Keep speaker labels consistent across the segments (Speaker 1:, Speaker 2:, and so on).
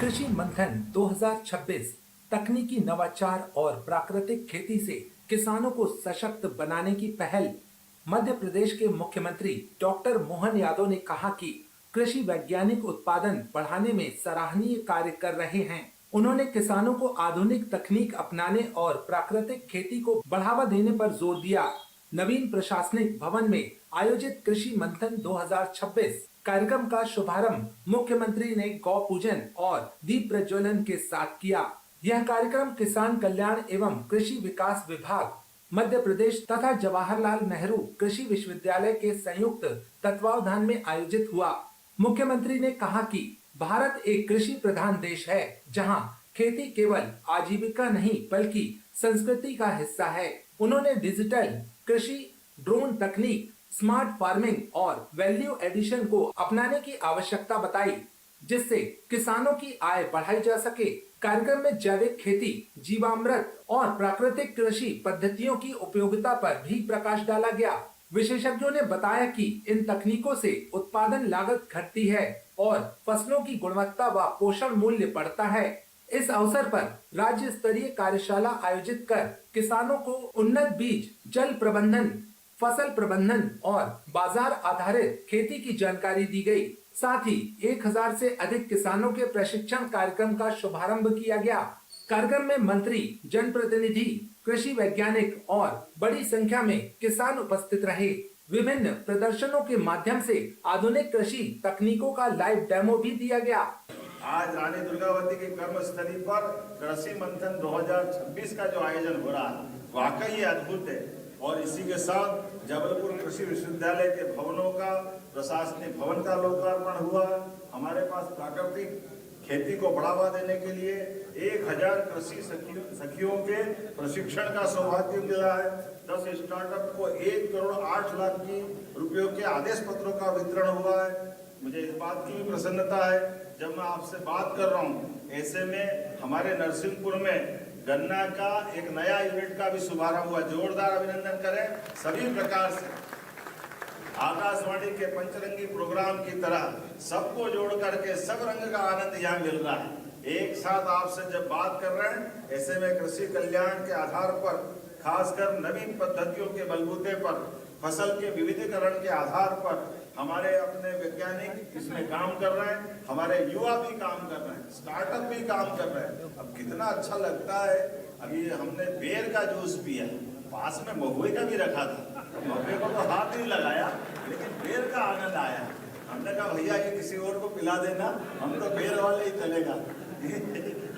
Speaker 1: कृषि मंथन 2026 तकनीकी नवाचार और प्राकृतिक खेती से किसानों को सशक्त बनाने की पहल। मध्य प्रदेश के मुख्यमंत्री डॉक्टर मोहन यादव ने कहा कि कृषि वैज्ञानिक उत्पादन बढ़ाने में सराहनीय कार्य कर रहे हैं। उन्होंने किसानों को आधुनिक तकनीक अपनाने और प्राकृतिक खेती को बढ़ावा देने पर जोर दिया। नवीन प्रशासनिक भवन में आयोजित कृषि मंथन 2026 कार्यक्रम का शुभारंभ मुख्यमंत्री ने गौ पूजन और दीप प्रज्वलन के साथ किया। यह कार्यक्रम किसान कल्याण एवं कृषि विकास विभाग मध्य प्रदेश तथा जवाहरलाल नेहरू कृषि विश्वविद्यालय के संयुक्त तत्वावधान में आयोजित हुआ। मुख्यमंत्री ने कहा कि भारत एक कृषि प्रधान देश है, जहां खेती केवल आजीविका नहीं बल्कि संस्कृति का हिस्सा है। उन्होंने डिजिटल कृषि, ड्रोन तकनीक, स्मार्ट फार्मिंग और वैल्यू एडिशन को अपनाने की आवश्यकता बताई, जिससे किसानों की आय बढ़ाई जा सके। कार्यक्रम में जैविक खेती, जीवामृत और प्राकृतिक कृषि पद्धतियों की उपयोगिता पर भी प्रकाश डाला गया। विशेषज्ञों ने बताया कि इन तकनीकों से उत्पादन लागत घटती है और फसलों की गुणवत्ता व पोषण मूल्य बढ़ता है। इस अवसर पर राज्य स्तरीय कार्यशाला आयोजित कर किसानों को उन्नत बीज, जल प्रबंधन, फसल प्रबंधन और बाजार आधारित खेती की जानकारी दी गई। साथ ही 1000 से अधिक किसानों के प्रशिक्षण कार्यक्रम का शुभारंभ किया गया। कार्यक्रम में मंत्री, जनप्रतिनिधि, कृषि वैज्ञानिक और बड़ी संख्या में किसान उपस्थित रहे। विभिन्न प्रदर्शनों के माध्यम से आधुनिक कृषि तकनीकों का लाइव डेमो भी दिया गया।
Speaker 2: आज रानी दुर्गावती की कर्मस्थली पर कृषि मंथन 2026 का जो आयोजन हो रहा है वाकई अद्भुत है। और इसी के साथ जबलपुर कृषि विश्वविद्यालय के भवनों का, प्रशासनिक भवन का लोकार्पण हुआ। हमारे पास प्राकृतिक खेती को बढ़ावा देने के लिए 1000 कृषि सखियों के प्रशिक्षण का सौभाग्य मिला है। 10 स्टार्टअप को 1 करोड़ 8 लाख की रुपयों के आदेश पत्रों का वितरण हुआ है। मुझे इस बात की भी प्रसन्नता है, जब मैं आपसे बात कर रहा हूँ, ऐसे में हमारे नरसिंहपुर में गन्ना का एक नया यूनिट का भी शुभारंभ हुआ। जोरदार अभिनंदन करें सभी प्रकार से। आकाशवाणी के पंचरंगी प्रोग्राम की तरह सबको जोड़ करके सब रंग का आनंद यहाँ मिल रहा है। एक साथ आपसे जब बात कर रहे हैं, ऐसे में कृषि कल्याण के आधार पर, खासकर नवीन पद्धतियों के बलबूते पर, फसल के विविधीकरण के आधार पर हमारे अपने वैज्ञानिक इसमें काम कर रहे हैं, हमारे युवा भी काम कर रहे हैं, स्टार्टअप भी काम कर रहे हैं। अब कितना अच्छा लगता है। अभी हमने बेर का जूस पिया, पास में महुए का भी रखा था, महुए को तो हाथ नहीं लगाया, लेकिन बेर का आनंद आया। हमने कहा भैया ये किसी और को पिला देना, हम तो बेर वाले ही चलेगा।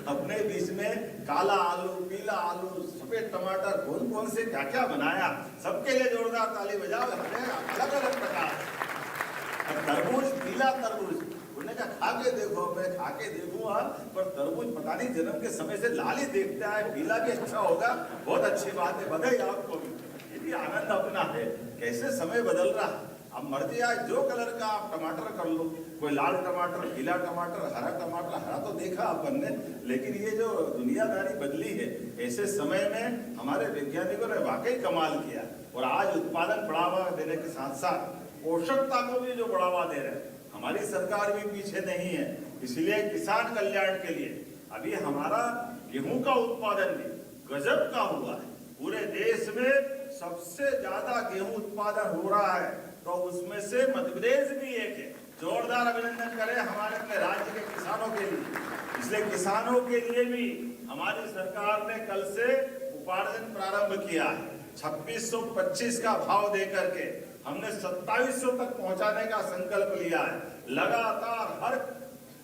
Speaker 2: अपने बीच में काला आलू, पीला आलू, सफेद टमाटर, कौन कौन से क्या क्या बनाया, सबके लिए जोरदार ताली बजाओ। अलग अलग प्रकार तरबूज, पीला तरबूज, उन्होंने कहा खा के देखो। मैं खा के देखूंगा, पर तरबूज पता नहीं जन्म के समय से लाल ही देखता है, पीला भी अच्छा होगा। बहुत अच्छी बात है, बधाई आपको भी। ये भी आनंद अपना है, कैसे समय बदल रहा है। अब मर्जी आज जो कलर का आप टमाटर कर लो, कोई लाल टमाटर, पीला टमाटर, हरा टमाटर। हरा तो देखा अपन ने, लेकिन ये जो दुनियादारी बदली है, ऐसे समय में हमारे वैज्ञानिकों ने वाकई कमाल किया। और आज उत्पादन बढ़ावा देने के साथ साथ पोषकता को भी जो बढ़ावा दे रहे हैं, हमारी सरकार भी पीछे नहीं है। इसलिए किसान कल्याण के लिए अभी हमारा गेहूं का उत्पादन भी गजब का हुआ है। पूरे देश में सबसे ज्यादा गेहूं उत्पादन हो रहा है, तो उसमें से मध्य प्रदेश भी एक है। जोरदार अभिनंदन करें हमारे अपने राज्य के किसानों के लिए। इसलिए किसानों के लिए भी हमारी सरकार ने कल से उपार्जन प्रारंभ किया है। 2625 का भाव दे करके हमने 2700 तक पहुंचाने का संकल्प लिया है। लगातार हर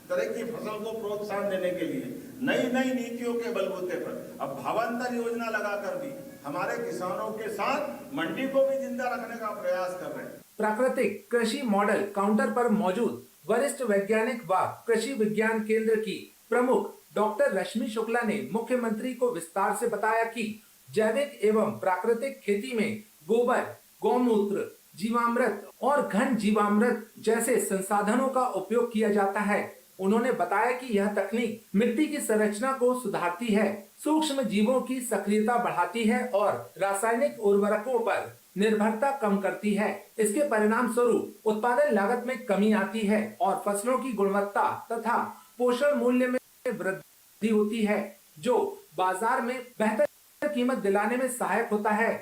Speaker 2: तरह की फसल को प्रोत्साहन देने के लिए नई नई नीतियों के बलबूते पर अब भावांतर योजना लगाकर भी हमारे किसानों के साथ मंडी को भी जिंदा रखने का प्रयास कर रहे हैं।
Speaker 1: प्राकृतिक कृषि मॉडल काउंटर पर मौजूद वरिष्ठ वैज्ञानिक व कृषि विज्ञान केंद्र की प्रमुख डॉक्टर रश्मि शुक्ला ने मुख्यमंत्री को विस्तार से बताया कि जैविक एवं प्राकृतिक खेती में गोबर, गौमूत्र, जीवामृत और घन जीवामृत जैसे संसाधनों का उपयोग किया जाता है। उन्होंने बताया कि यह तकनीक मिट्टी की संरचना को सुधारती है, सूक्ष्म जीवों की सक्रियता बढ़ाती है और रासायनिक उर्वरकों पर निर्भरता कम करती है। इसके परिणाम स्वरूप उत्पादन लागत में कमी आती है और फसलों की गुणवत्ता तथा पोषण मूल्य में वृद्धि होती है, जो बाजार में बेहतर कीमत दिलाने में सहायक होता है।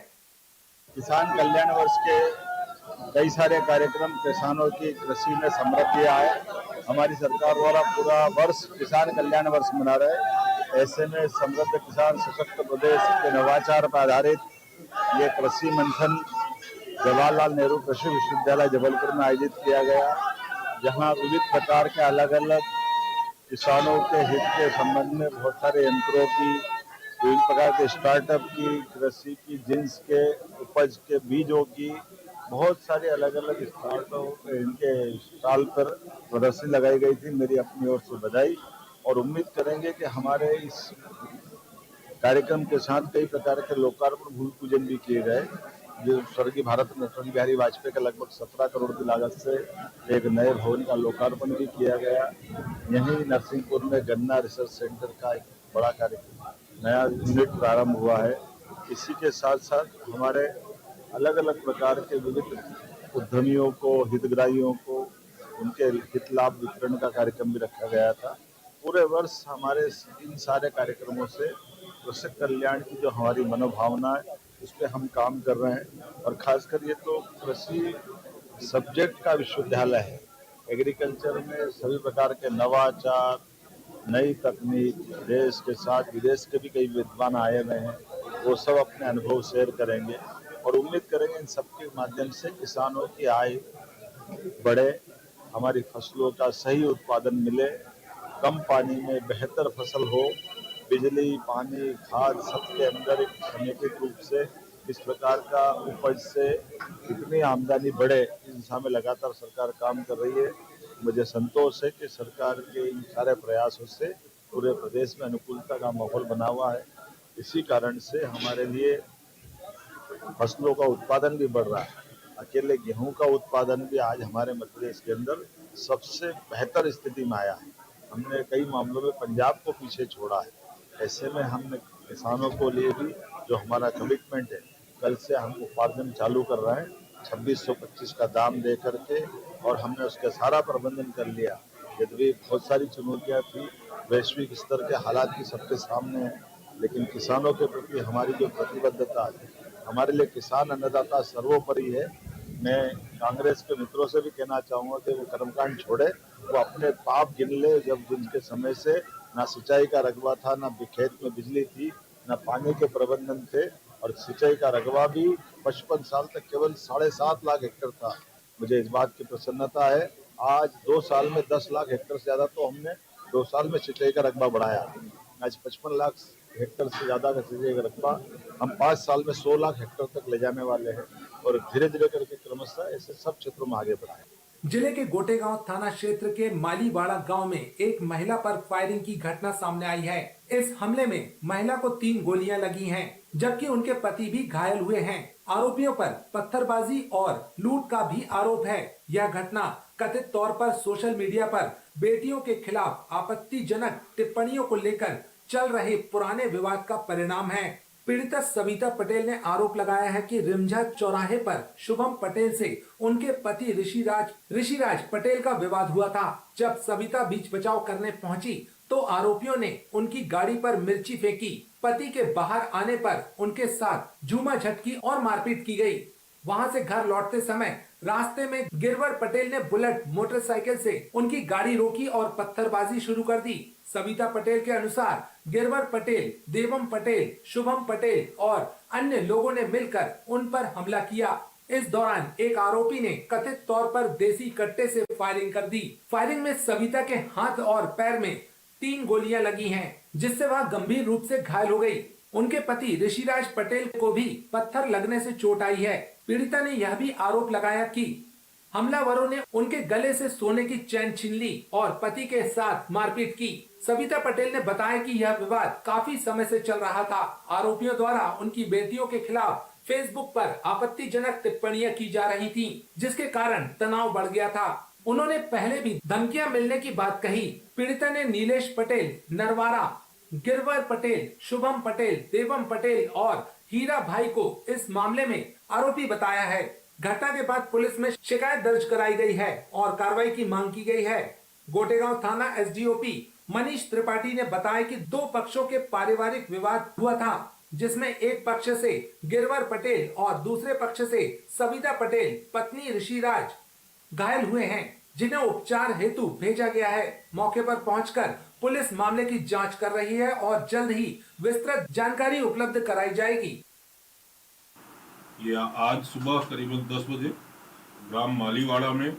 Speaker 3: किसान कल्याण वर्ष के कई सारे कार्यक्रम किसानों की कृषि में समृद्धि आए। हमारी सरकार द्वारा पूरा वर्ष किसान कल्याण वर्ष मना रहे। ऐसे में समृद्ध किसान सशक्त प्रदेश के नवाचार पर आधारित ये कृषि मंथन जवाहरलाल नेहरू कृषि विश्वविद्यालय जबलपुर में आयोजित किया गया, जहां विविध प्रकार के अलग अलग किसानों के हित के संबंध में बहुत सारे यंत्रों की, विभिन्न प्रकार के स्टार्टअप की, कृषि की, जिन्स के उपज के बीजों की, बहुत सारे अलग अलग इनके स्टॉल पर प्रदर्शनी लगाई गई थी। मेरी अपनी ओर से बधाई और उम्मीद करेंगे कि हमारे इस कार्यक्रम के साथ कई प्रकार के लोकार्पण भूमि पूजन भी किए गए, जो स्वर्गीय भारत रत्न अटल बिहारी वाजपेयी का लगभग 17 करोड़ की लागत से एक नए भवन का लोकार्पण भी किया गया। यहीं नरसिंहपुर में गन्ना रिसर्च सेंटर का एक बड़ा कार्यक्रम नया यूनिट प्रारंभ हुआ है। इसी के साथ साथ हमारे अलग अलग प्रकार के विविध उद्यमियों को, हितग्राहियों को उनके हित लाभ वितरण का कार्यक्रम भी रखा गया था। पूरे वर्ष हमारे इन सारे कार्यक्रमों से कृषक कल्याण की जो हमारी मनोभावना है उस पर हम काम कर रहे हैं। और खासकर ये तो कृषि सब्जेक्ट का विश्वविद्यालय है। एग्रीकल्चर में सभी प्रकार के नवाचार, नई तकनीक, देश के साथ विदेश के भी कई विद्वान आए हुए हैं, वो सब अपने अनुभव शेयर करेंगे और उम्मीद करेंगे इन सबके माध्यम से किसानों की आय बढ़े, हमारी फसलों का सही उत्पादन मिले, कम पानी में बेहतर फसल हो, बिजली, पानी, खाद सबके अंदर एक समेकित रूप से इस प्रकार का उपज से कितनी आमदनी बढ़े, इस दिशा में लगातार सरकार काम कर रही है। मुझे संतोष है कि सरकार के इन सारे प्रयासों से पूरे प्रदेश में अनुकूलता का माहौल बना हुआ है। इसी कारण से हमारे लिए फसलों का उत्पादन भी बढ़ रहा है। अकेले गेहूं का उत्पादन भी आज हमारे मध्य प्रदेश के अंदर सबसे बेहतर स्थिति में आया है। हमने कई मामलों में पंजाब को पीछे छोड़ा है। ऐसे में हमने किसानों को लिए भी जो हमारा कमिटमेंट है, कल से हम उपार्जन चालू कर रहे हैं 2625 का दाम दे करके, और हमने उसका सारा प्रबंधन कर लिया। यद्यपि बहुत सारी चुनौतियां थी, वैश्विक स्तर के हालात भी सबके सामने हैं, लेकिन किसानों के प्रति हमारी जो प्रतिबद्धता है, हमारे लिए किसान अन्नदाता सर्वोपरि है। मैं कांग्रेस के मित्रों से भी कहना चाहूँगा कि वो कर्मकांड छोड़े, वो अपने पाप गिन ले। जब जिनके समय से ना सिंचाई का रकबा था, ना खेत में बिजली थी, ना पानी के प्रबंधन थे, और सिंचाई का रकबा भी 55 साल तक केवल 7.5 लाख हेक्टेयर था। मुझे इस बात की प्रसन्नता है, आज 2 साल में 10 लाख हेक्टेयर से ज़्यादा तो हमने 2 साल में सिंचाई का रकबा बढ़ाया। आज 55 लाख हेक्टेयर से ज़्यादा का सिंचाई का रकबा हम 5 साल में 100 लाख हेक्टेयर तक ले जाने वाले हैं, और धीरे धीरे करके क्रमशः ऐसे सब क्षेत्रों में आगे बढ़ाएं।
Speaker 1: जिले के गोटेगांव थाना क्षेत्र के मालीवाड़ा गांव में एक महिला पर फायरिंग की घटना सामने आई है। इस हमले में महिला को 3 गोलियां लगी हैं, जबकि उनके पति भी घायल हुए हैं। आरोपियों पर पत्थरबाजी और लूट का भी आरोप है। यह घटना कथित तौर पर सोशल मीडिया पर बेटियों के खिलाफ आपत्तिजनक टिप्पणियों को लेकर चल रहे पुराने विवाद का परिणाम है। पीड़िता सविता पटेल ने आरोप लगाया है कि रिमझा चौराहे पर शुभम पटेल से उनके पति ऋषिराज पटेल का विवाद हुआ था। जब सविता बीच बचाव करने पहुंची तो आरोपियों ने उनकी गाड़ी पर मिर्ची फेंकी। पति के बाहर आने पर उनके साथ झूमा झटकी और मारपीट की गई। वहां से घर लौटते समय रास्ते में गिरवर पटेल ने बुलेट मोटरसाइकिल से उनकी गाड़ी रोकी और पत्थरबाजी शुरू कर दी। सविता पटेल के अनुसार गिरवर पटेल, देवम पटेल, शुभम पटेल और अन्य लोगों ने मिलकर उन पर हमला किया। इस दौरान एक आरोपी ने कथित तौर पर देसी कट्टे से फायरिंग कर दी। फायरिंग में सविता के हाथ और पैर में 3 गोलियां लगी हैं, जिससे वह गंभीर रूप से घायल हो गई। उनके पति ऋषिराज पटेल को भी पत्थर लगने से चोट आई है। पीड़िता ने यह भी आरोप लगाया कि हमलावरों ने उनके गले से सोने की चैन छीन ली और पति के साथ मारपीट की। सविता पटेल ने बताया कि यह विवाद काफी समय से चल रहा था। आरोपियों द्वारा उनकी बेटियों के खिलाफ फेसबुक पर आपत्तिजनक टिप्पणियां की जा रही थीं, जिसके कारण तनाव बढ़ गया था। उन्होंने पहले भी धमकियां मिलने की बात कही। पीड़िता ने नीलेश पटेल, नरवारा, गिरवर पटेल, शुभम पटेल, देवम पटेल और हीरा भाई को इस मामले में आरोपी बताया है। घटना के बाद पुलिस में शिकायत दर्ज कराई गई है और कार्रवाई की मांग की गई है। गोटेगांव थाना एसडीओपी मनीष त्रिपाठी ने बताया कि दो पक्षों के पारिवारिक विवाद हुआ था, जिसमें एक पक्ष से गिरवर पटेल और दूसरे पक्ष से सविता पटेल पत्नी ऋषिराज घायल हुए हैं, जिन्हें उपचार हेतु भेजा गया है। मौके पर पहुंचकर पुलिस मामले की जांच कर रही है और जल्द ही विस्तृत जानकारी उपलब्ध कराई जाएगी।
Speaker 4: ये आज सुबह करीबन 10 बजे ग्राम मालीवाड़ा में